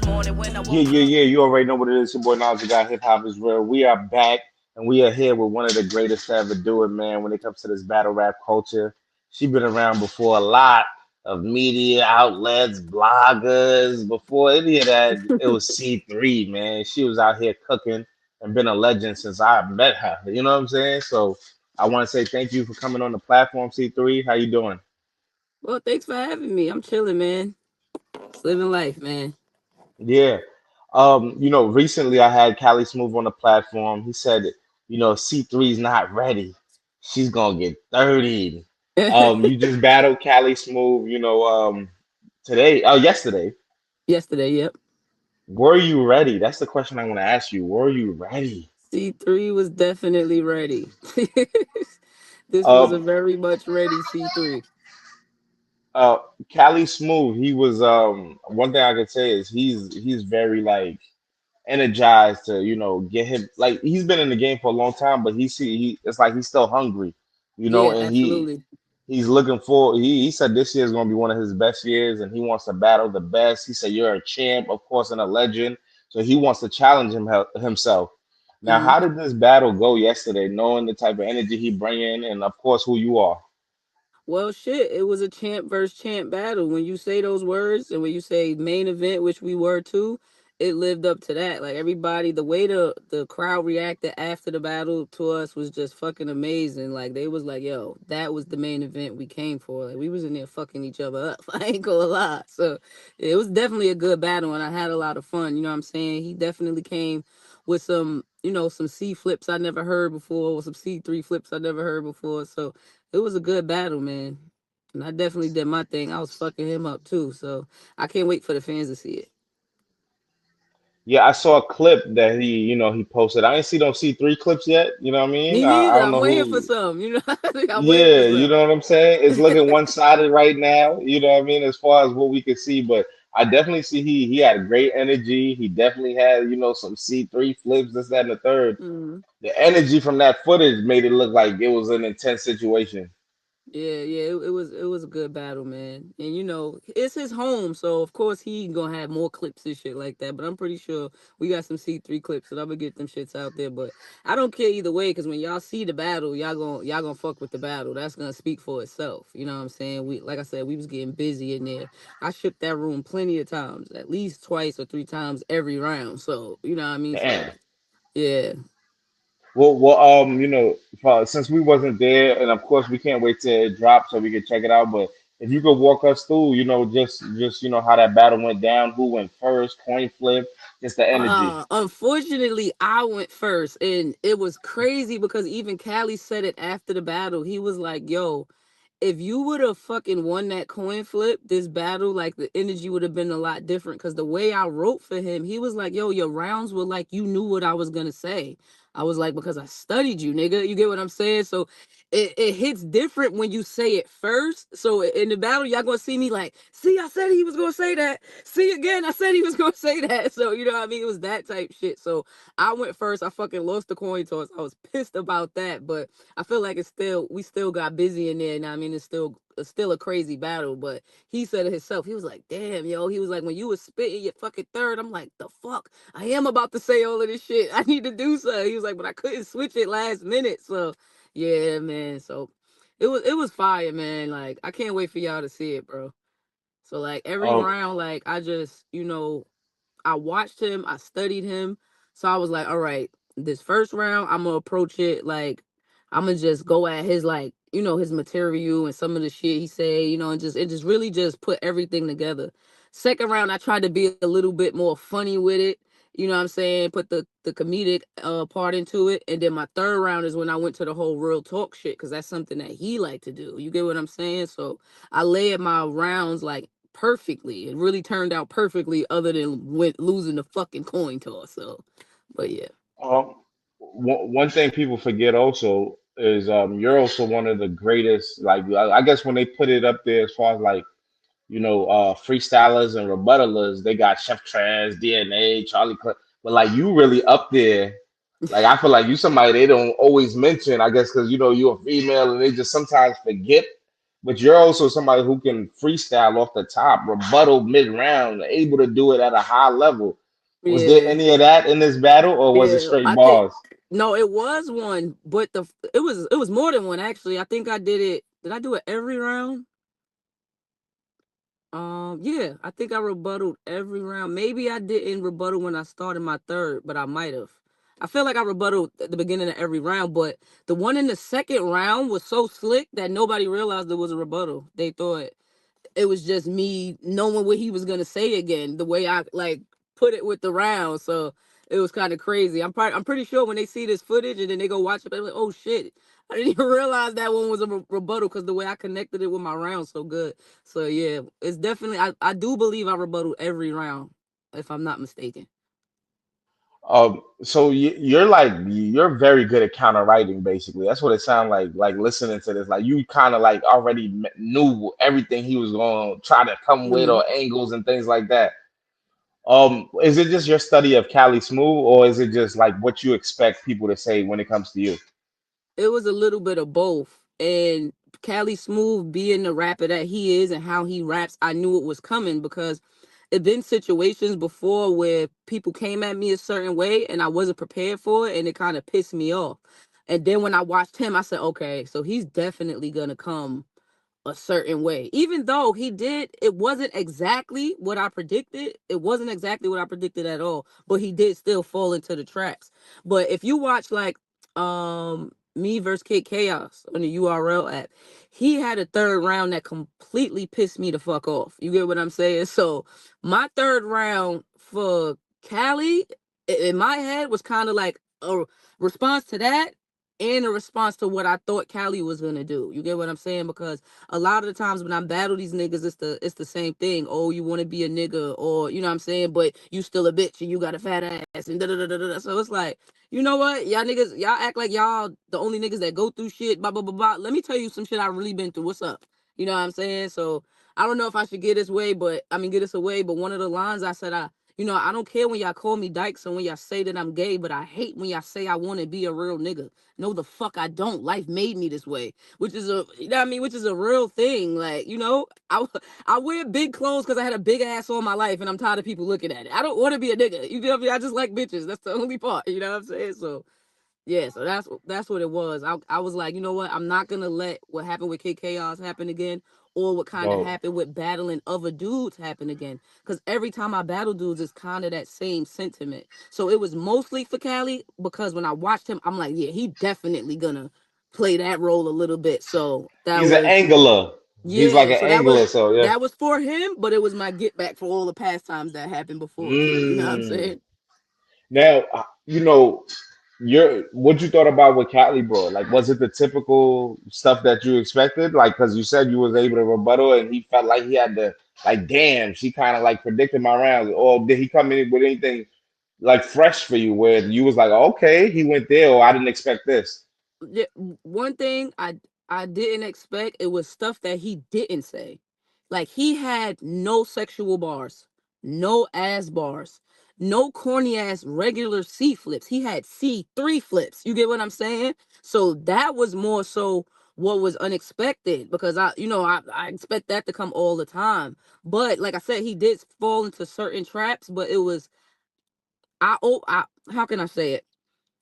Yeah. You already know what it is. Your boy Nas, the guy, Hip Hop is Real. We are back, and we are here with one of the greatest to ever do it, man. When it comes to this battle rap culture, she been around before a lot of media outlets, bloggers. Before any of that, it was C3, man. She was out here cooking and been a legend since I met her. You know what I'm saying? So I want to say thank you for coming on the platform, C3. How you doing? Well, thanks for having me. I'm chilling, man. Just living life, man. Yeah. Recently I had Cali Smoov on the platform. He said, C3 is not ready. She's gonna get 30. You just battled Cali Smoov, today, yesterday. Yesterday, yep. Were you ready? That's the question I want to ask you. Were you ready? C3 was definitely ready. This was a Um, very much ready C3. uh, Cali Smoov, he was one thing I could say is he's very like energized to get him like he's been in the game for a long time, but he it's like he's still hungry, Yeah, and absolutely. he's looking for he said this year is going to be one of his best years, and he wants to battle the best. He said you're a champ, of course, and a legend, so he wants to challenge himself. Now, hmm how did this battle go yesterday, knowing the type of energy he bring in, and of course who you are? Well, shit, it was a champ versus champ battle. When you say those words and when you say main event, which we were too, it lived up to that. Like everybody, the way the crowd reacted after the battle to us was just fucking amazing. Like they was like, "Yo, that was the main event we came for." Like we was in there fucking each other up. I ain't gonna lie. So it was definitely a good battle, and I had a lot of fun. You know what I'm saying? He definitely came with some, some C flips I never heard before, or some C3 flips I never heard before. So it was a good battle, man. And I definitely did my thing. I was fucking him up too. So I can't wait for the fans to see it. Yeah, I saw a clip that he posted. I ain't see those C3 clips yet. You know what I mean? Me I neither. don't I'm know waiting for who. some. I'm waiting for Yeah, you some. know what I'm saying? It's looking one-sided right now, you know what I mean, as far as what we can see, but I definitely see he had great energy. He definitely had, some C3 flips, this, that, and the third. Mhm. The energy from that footage made it look like it was an intense situation. Yeah. It was a good battle, man. And it's his home, so of course he gonna have more clips and shit like that. But I'm pretty sure we got some C3 clips, and I'm gonna get them shits out there. But I don't care either way, because when y'all see the battle, y'all gonna fuck with the battle. That's gonna speak for itself. You know what I'm saying? We, like I said, we was getting busy in there. I shook that room plenty of times, at least twice or three times every round. So you know what I mean? So Damn. yeah. Since we wasn't there, and of course we can't wait till it drops so we can check it out. But if you could walk us through, just how that battle went down, who went first, coin flip, just the energy. Unfortunately, I went first, and it was crazy because even Callie said it after the battle. He was like, "Yo, if you would have fucking won that coin flip, this battle, like the energy would have been a lot different." Because the way I wrote for him, he was like, "Yo, your rounds were like you knew what I was gonna say." I was like, "Because I studied you, nigga." You get what I'm saying? So it hits different when you say it first. So in the battle, y'all gonna see me like, "See, I said he was gonna say that. See again, I said he was gonna say that." So you know what I mean? It was that type shit. So I went first. I fucking lost the coin toss. I was pissed about that, but I feel like we still got busy in there. And I mean, it's still a crazy battle. But he said it himself. He was like, "Damn, yo." He was like, "When you was spitting your fucking third, I'm like, the fuck. I am about to say all of this shit. I need to do so." He was like, "But I couldn't switch it last minute." So yeah, man. So it was fire, man. Like I can't wait for y'all to see it, bro. So like every Um, round, like I just, I watched him, I studied him. So I was like, all right, this first round, I'm gonna approach it like I'm gonna just go at his like, his material and some of the shit he said, and just really just put everything together. Second round, I tried to be a little bit more funny with it. You know what I'm saying? Put the comedic part into it. And then my third round is when I went to the whole real talk shit, because that's something that he liked to do. You get what I'm saying? So I layered my rounds like perfectly. It really turned out perfectly, other than losing the fucking coin toss. So, but yeah. um, one thing people forget also is you're also one of the greatest. Like I guess when they put it up there as far as like freestylers and rebuttalers, they got Chef Trans, DNA, Charlie Clip, but like you really up there. Like I feel like you somebody they don't always mention. I guess because you're a female and they just sometimes forget. but you're also somebody who can freestyle off the top, rebuttal mid round, able to do it at a high level. Was there Yeah, any of that in this battle, or was it yeah. straight I think bars? no, it was one, but it was more than one actually. I think I did it. Did I do it every round? Yeah, I think I rebutted every round. Maybe I didn't rebuttal when I started my third, but I might have. I feel like I rebutted at the beginning of every round, but the one in the second round was so slick that nobody realized it was a rebuttal. They thought it was just me knowing what he was gonna say again, the way I like put it with the round. So it was kind of crazy. I'm pretty sure when they see this footage and then they go watch it, they're like, oh shit. I didn't even realize that one was a rebuttal because the way I connected it with my round so good. So yeah, it's definitely I do believe I rebutted every round, if I'm not mistaken. So you're like you're very good at counter writing, basically. That's what it sounds like. Like listening to this, like you kind of like already knew everything he was going to try to come with, Hmm. or angles and things like that. Is it just your study of Cali Smooth, or is it just like what you expect people to say when it comes to you? It was a little bit of both. And Cali Smooth being the rapper that he is and how he raps, I knew it was coming because it been situations before where people came at me a certain way and I wasn't prepared for it and it kind of pissed me off. And then when I watched him, I said, okay, so he's definitely gonna come a certain way. Even though he did, it wasn't exactly what I predicted. It wasn't exactly what I predicted at all. But he did still fall into the traps. But if you watch like Me versus Kid Chaos on the URL app, he had a third round that completely pissed me the fuck off. You get what I'm saying? So my third round for Cali in my head was kind of like a response to that and a response to what I thought Cali was gonna do. You get what I'm saying? Because a lot of the times when I battle these niggas, it's the same thing. Oh, you want to be a nigga, or you know what I'm saying, but you still a bitch and you got a fat ass and da da da da da. So it's like, you know what, y'all niggas, y'all act like y'all the only niggas that go through shit. Blah blah blah blah. Let me tell you some shit I really been through. What's up? You know what I'm saying? So I don't know if I should get this way, but I mean get this away. But one of the lines I said, I don't care when y'all call me dykes and when y'all say that I'm gay, but I hate when y'all say I want to be a real nigga. No, the fuck I don't. Life made me this way, which is which is a real thing. Like, I wear big clothes because I had a big ass all my life, and I'm tired of people looking at it. I don't want to be a nigga. You feel me? I just like bitches. That's the only part. You know what I'm saying? So yeah, so that's what it was. I was like, you know what? I'm not gonna let what happened with Kid Chaos happen again, or what kind of Dope. happened with battling other dudes happen again. Because every time I battle dudes, it's kind of that same sentiment. So it was mostly for Cali because when I watched him, I'm like, yeah, he definitely gonna play that role a little bit. So that He's an was angler. He's like yeah. an So that angler. was So yeah. that was for him, but it was my get back for all the past times that happened before too. You know what I'm Mm. saying? Now, what you thought about what Catley brought? Like, was it the typical stuff that you expected? Like, because you said you was able to rebuttal, and he felt like he had to, like, damn, she kind of like predicted my rounds. Or did he come in with anything like fresh for you, where you was like, okay, he went there, or I didn't expect this? Yeah, one thing I didn't expect, it was stuff that he didn't say. Like he had no sexual bars, no ass bars, no corny ass regular C flips. He had C3 flips. You get what I'm saying? So that was more so what was unexpected because I expect that to come all the time. But like I said, he did fall into certain traps, but it was I how can I say it?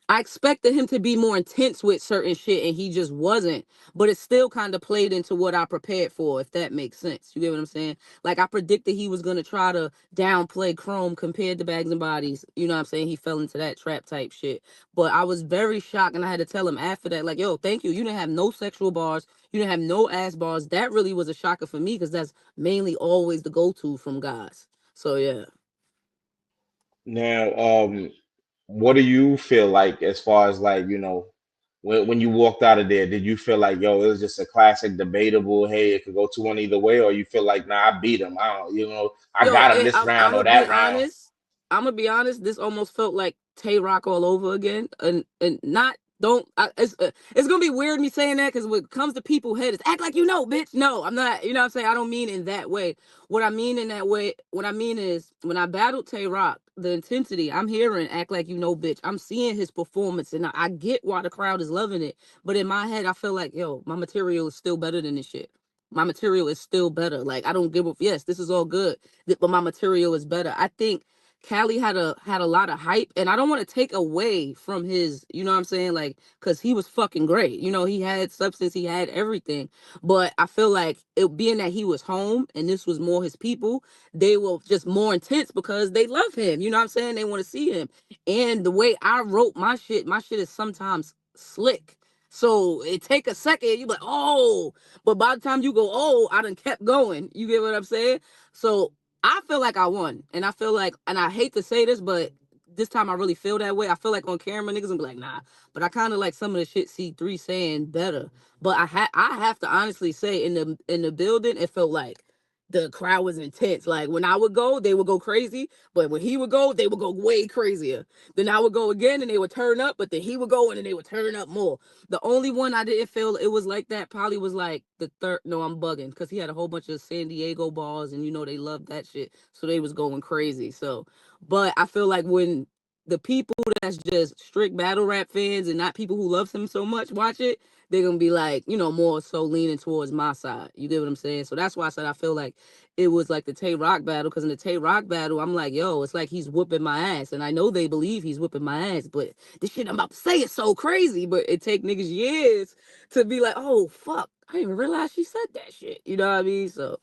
I expected him to be more intense with certain shit and he just wasn't. But it still kind of played into what I prepared for, if that makes sense. You get what I'm saying? Like I predicted he was gonna try to downplay Chrome compared to Bags and Bodies. You know what I'm saying? He fell into that trap type shit. But I was very shocked and I had to tell him after that, like, yo, thank you. You didn't have no sexual bars, you didn't have no ass bars. That really was a shocker for me because that's mainly always the go-to from guys. So yeah. Now, what do you feel like as far as like, when you walked out of there, did you feel like, yo, it was just a classic debatable, hey, it could go to one either way, or you feel like, nah, I beat him. I don't, I Yo, got him this I'm round I'm or gonna be that round. honest. I'm gonna be honest. This almost felt like Tay Rock all over again, and not don't. It's gonna be weird me saying that because when it comes to people head, it's act like you know, bitch. No, I'm not. You know what I'm saying? I don't mean in that way. What I mean is when I battled Tay Rock, the intensity I'm hearing, act like you know, bitch. I'm seeing his performance, and I get why the crowd is loving it. But in my head, I feel like, yo, my material is still better than this shit. my material is still better. Like I don't give a yes, this is all good, but my material is better. I think Cali had a lot of hype, and I don't want to take away from his, you know what I'm saying, like, cause he was fucking great. You know, he had substance, he had everything, but I feel like it being that he was home and this was more his people, they were just more intense because they love him. You know what I'm saying? They want to see him, and the way I wrote my shit is sometimes slick. So it take a second, you be like, oh, but by the time you go, oh, I done kept going. You get what I'm saying? So I feel like I won. And I feel like, and I hate to say this, but this time I really feel that way. I feel like on camera niggas gonna be like, nah. But I kind of like some of the shit C3 saying better. But I have to honestly say in the building, it felt like the crowd was intense. Like when I would go, they would go crazy. But when he would go, they would go way crazier. Then I would go again and they would turn up, but then he would go in and they would turn up more. The only one I didn't feel it was like that probably was like the third. No, I'm bugging because he had a whole bunch of San Diego bars, and you know they loved that shit, so they was going crazy. So, but I feel like when the people that's just strict battle rap fans and not people who love him so much watch it, they're gonna be like, you know, more so leaning towards my side. You get what I'm saying? So that's why I said I feel like it was like the Tay Rock battle, because in the Tay Rock battle, I'm like, yo, it's like he's whooping my ass, and I know they believe he's whooping my ass, but this shit I'm about to say is so crazy. But it take niggas years to be like, oh fuck, I didn't even realize she said that shit. You know what I mean? So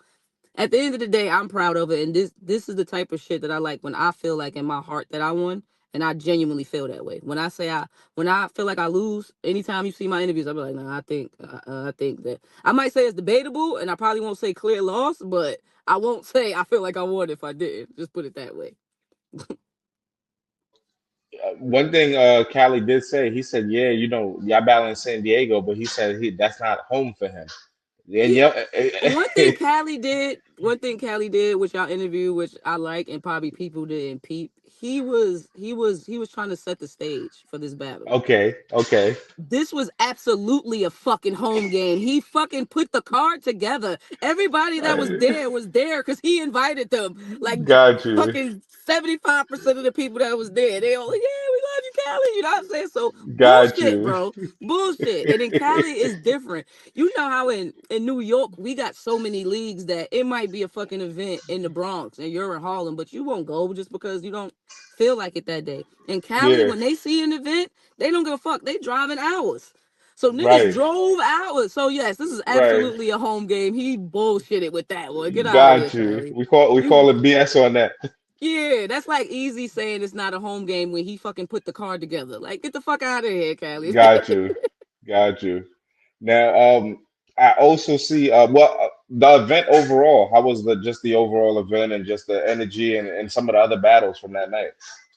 at the end of the day, I'm proud of it, and this is the type of shit that I like when I feel like in my heart that I won, and I genuinely feel that way. When I feel like I lose, anytime you see my interviews, I'll be like, nah, I think that I might say it's debatable, and I probably won't say clear loss, but I won't say I feel like I won if I didn't. Just put it that way. One thing Cali did say, he said, yeah, you know, y'all battle in San Diego, but he said that's not home for him. And Yeah. yeah, One thing Cali did, which y'all interview, which I like, and probably people didn't peep. He was trying to set the stage for this battle. okay, okay, This was absolutely a fucking home game. He fucking put the card together. Everybody that was there because he invited them. Like got you, fucking 75% of the people that was there. They all like, yeah, we love you, Cali. You know what I'm saying? So got bullshit, you. bro. Bullshit. And in Cali is different. You know how in New York we got so many leagues that it might be a fucking event in the Bronx and you're in Harlem, but you won't go just because you don't feel like it that day. In Cali, Yeah, when they see an event, they don't give a fuck. They driving hours. So niggas right, drove hours. So yes, this is right. absolutely a home game. He bullshitted with that one. Get out of here, Got you. Cali. We call You it BS on that. yeah, that's like easy saying it's not a home game when he fucking put the card together. Like get the fuck out of here, Cali. Got you, got you. Now, I also see the event overall. How was the just the overall event and just the energy and some of the other battles from that night?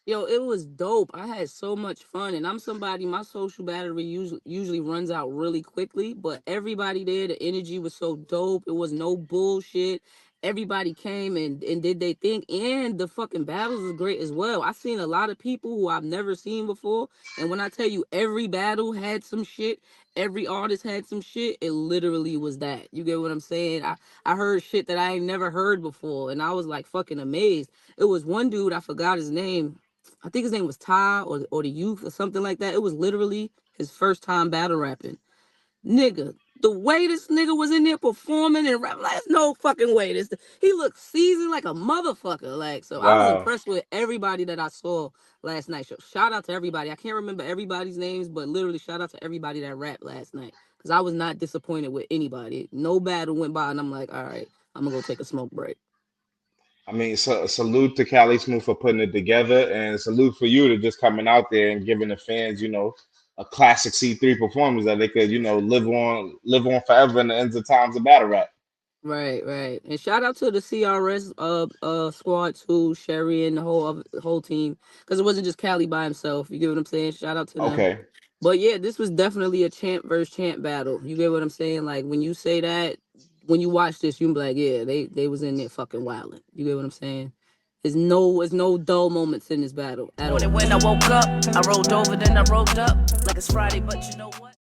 Yo, it was dope. I had so much fun, and I'm somebody. My social battery usually runs out really quickly, but everybody there, the energy was so dope. It was no bullshit. Everybody came and did they thing, and the fucking battles was great as well. I seen a lot of people who I've never seen before, and when I tell you every battle had some shit, every artist had some shit. It literally was that. You get what I'm saying? I heard shit that I ain't never heard before, and I was like fucking amazed. It was one dude, I forgot his name. I think his name was Ty or the Youth or something like that. It was literally his first time battle rapping. Nigga, the way this nigga was in there performing and rapping, like, there's no fucking way. He looked seasoned like a motherfucker. Like, so I was Wow. impressed with everybody that I saw last night. So shout out to everybody. I can't remember everybody's names, but literally shout out to everybody that rapped last night. Cause I was not disappointed with anybody. No battle went by and I'm like, all right, I'm gonna go take a smoke break. I mean, salute to Cali Smooth for putting it together, and salute for you to just coming out there and giving the fans, you know, a classic C3 performance that they could, you know, live on forever in the ends of times of battle rap. Right, right. And shout out to the CRS squad too, Sherry and the whole team. Because it wasn't just Cali by himself. You get what I'm saying? Shout out to them. Okay. But yeah, this was definitely a champ versus champ battle. You get what I'm saying? Like when you say that, when you watch this, you can be like, yeah, they was in there fucking wilding. You get what I'm saying? There's no dull moments in this battle at all. When I woke up, I rolled over, then I rolled up like it's Friday, but you know what?